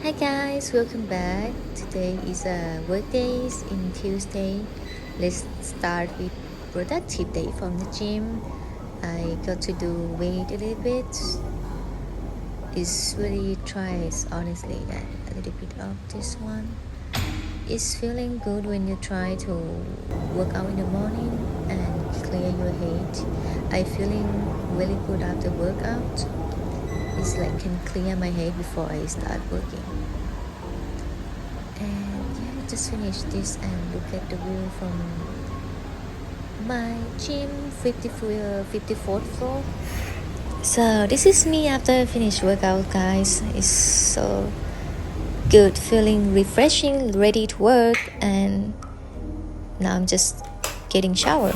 Hi guys, welcome back. Today is a work days in Tuesday. Let's start with productive day from the gym. I got to do weight a little bit. It's really tries honestly and a little bit of this one. It's feeling good when you try to work out in the morning and clear your head. I feeling really good after workout. It's like can clear my head before I start working. And yeah, just finish this and look at the view from my gym 54th floor. So this is me after I finish workout, guys. It's so good, feeling refreshing, ready to work, and now I'm just getting shower.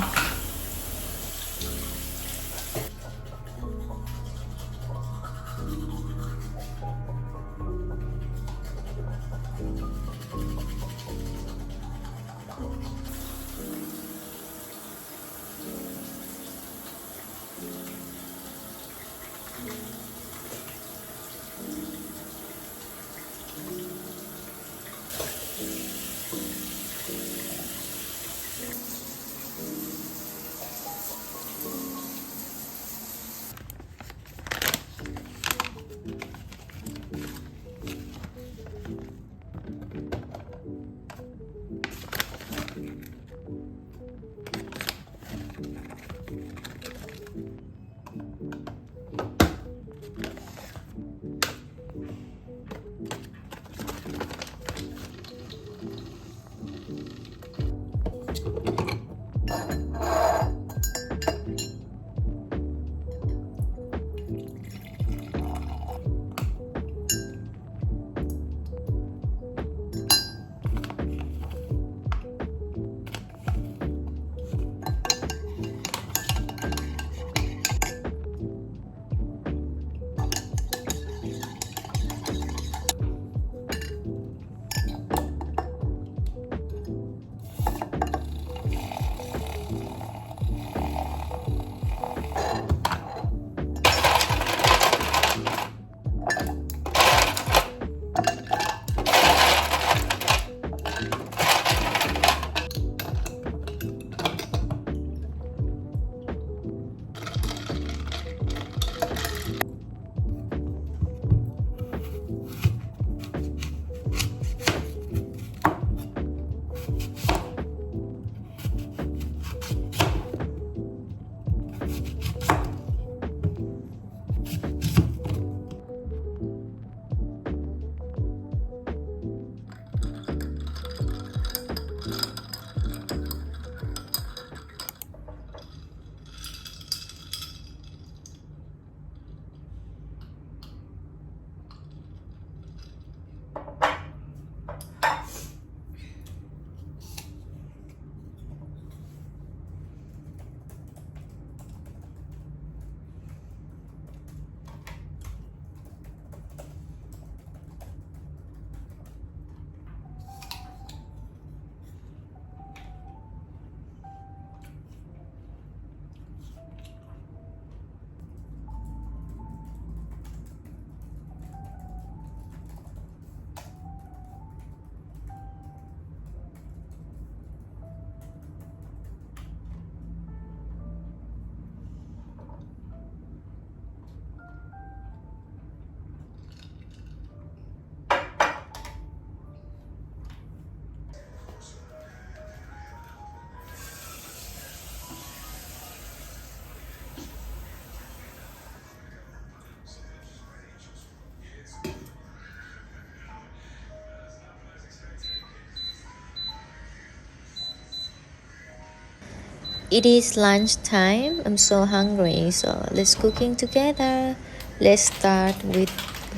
It is lunchtime. I'm so hungry, so let's cooking together. Let's start with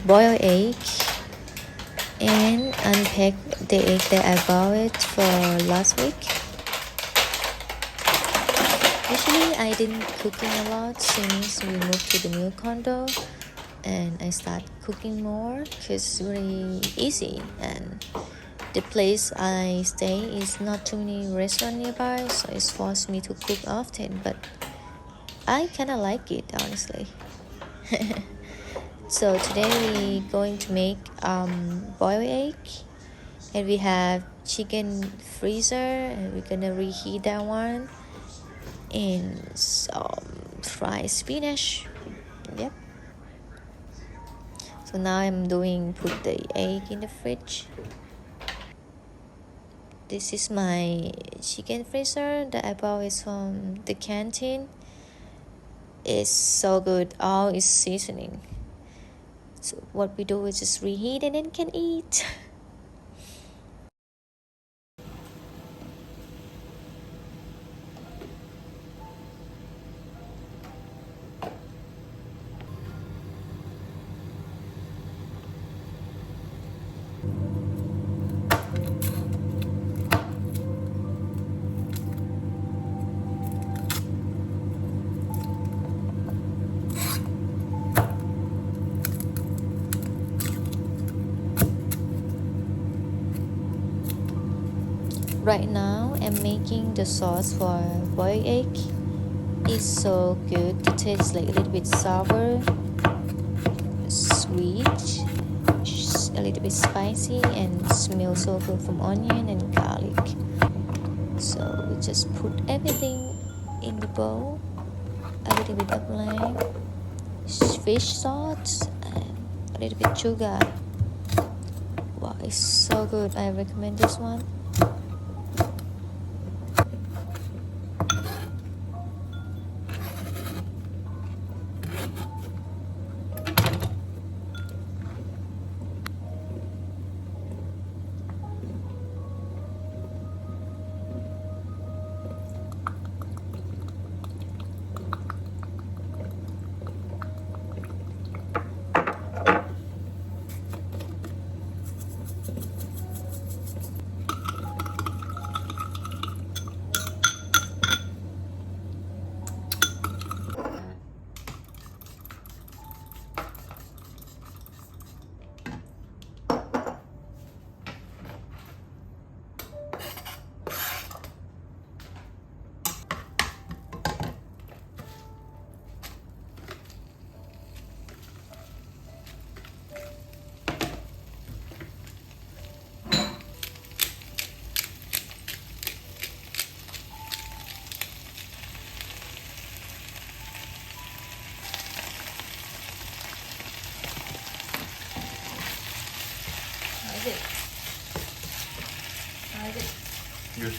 boiled egg and unpack the egg that I bought for last week. Usually I didn't cooking a lot since we moved to the new condo, and I start cooking more because it's really easy, and the place I stay is not too many restaurants nearby, so it's forced me to cook often. But I kind of like it, honestly. So today we going to make boiled egg, and we have chicken freezer, and we're gonna reheat that one, and some fried spinach. Yep. So now I'm doing put the egg in the fridge. This is my chicken freezer that I bought is from the canteen. It's so good. All is seasoning. So what we do is just reheat and then can eat. Right now I'm making the sauce for boiled egg. It's so good. The taste is like a little bit sour, sweet, a little bit spicy, and smells so good from onion and garlic. So we just put everything in the bowl. A little bit of lime, fish sauce, and a little bit sugar. Wow, it's so good. I recommend this one. How is it? How is it? Good.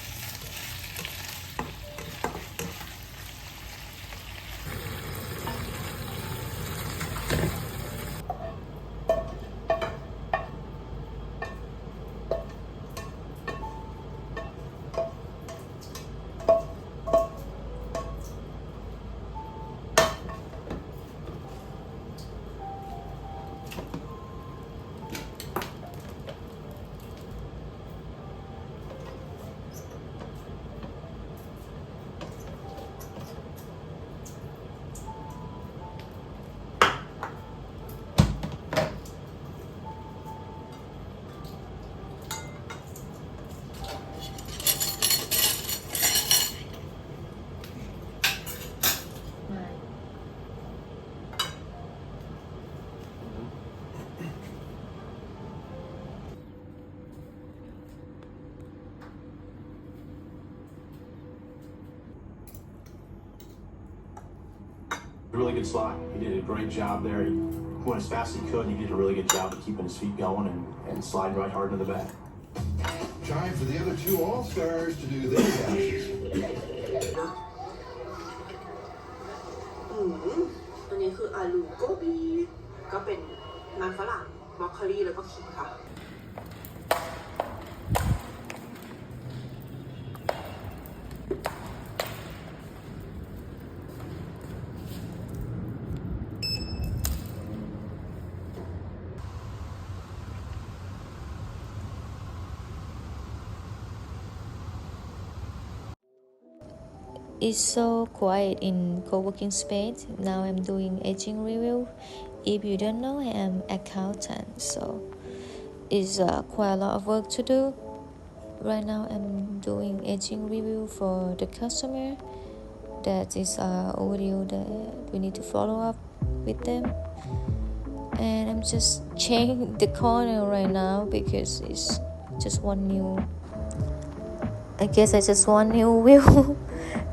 Really good slide. He did a great job there. He went as fast as he could, and he did a really good job of keeping his feet going and sliding right hard into the back. Time for the other two All-Stars to do their dashes. อันนี้คืออาลูโกบีก็เป็นมันฝรั่งบรอกโคลีแล้วก็ขิงค่ะ It's so quiet in co-working space. Now I'm doing aging review. If you don't know, I am accountant, so it's quite a lot of work to do. Right now I'm doing aging review for the customer that is overdue that we need to follow up with them. And I'm just checking the corner right now because it's just one new, I guess I just one new view.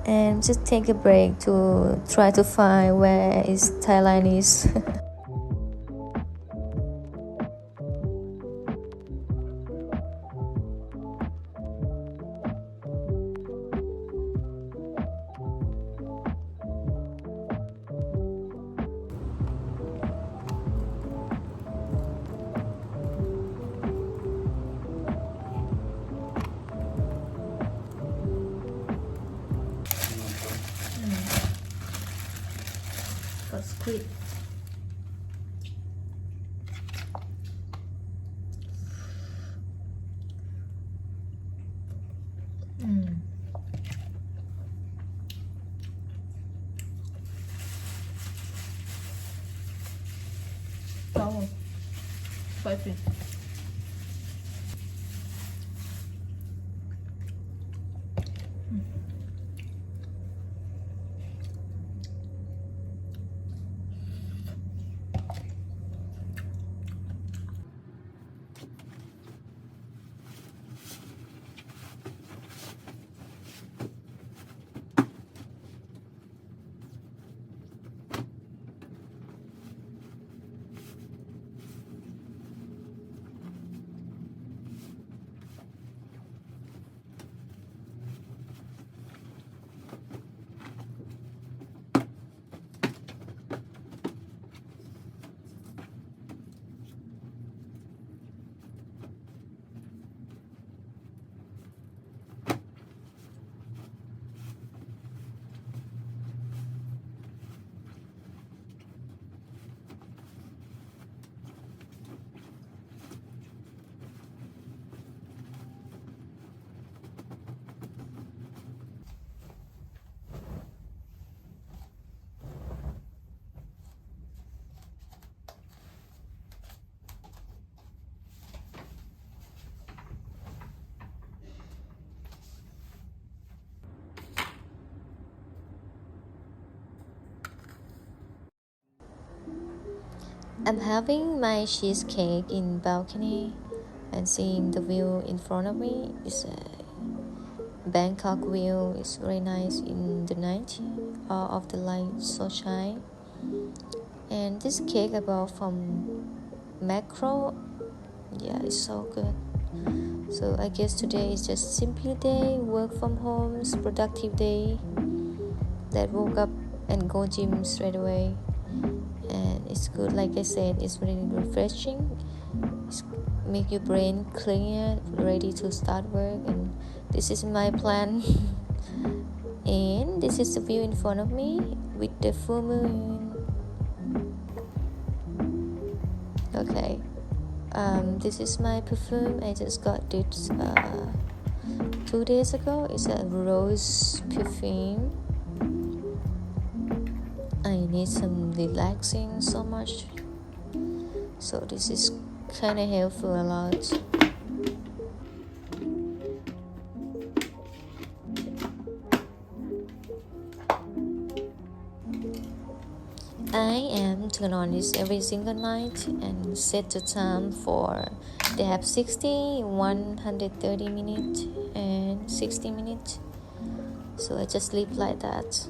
And just take a break to try to find where is Thailand is. Got squid. Oh, spicy. I'm having my cheesecake in balcony and seeing the view in front of me. Is a Bangkok view. It's very nice in the night. All of the lights so shine. And this cake I bought from Macro. Yeah, it's so good. So I guess today is just simple day, work from home, it's productive day. That woke up and go gym straight away. And it's good, like I said, it's really refreshing. It's make your brain clear, ready to start work. And this is my plan. And this is the view in front of me with the full moon. Okay, this is my perfume. I just got this 2 days ago. It's a rose perfume. I need some relaxing so much, so this is kind of helpful a lot. I am turn on this every single night and set the time for, they have 60, 130 minutes and 60 minutes, so I just sleep like that.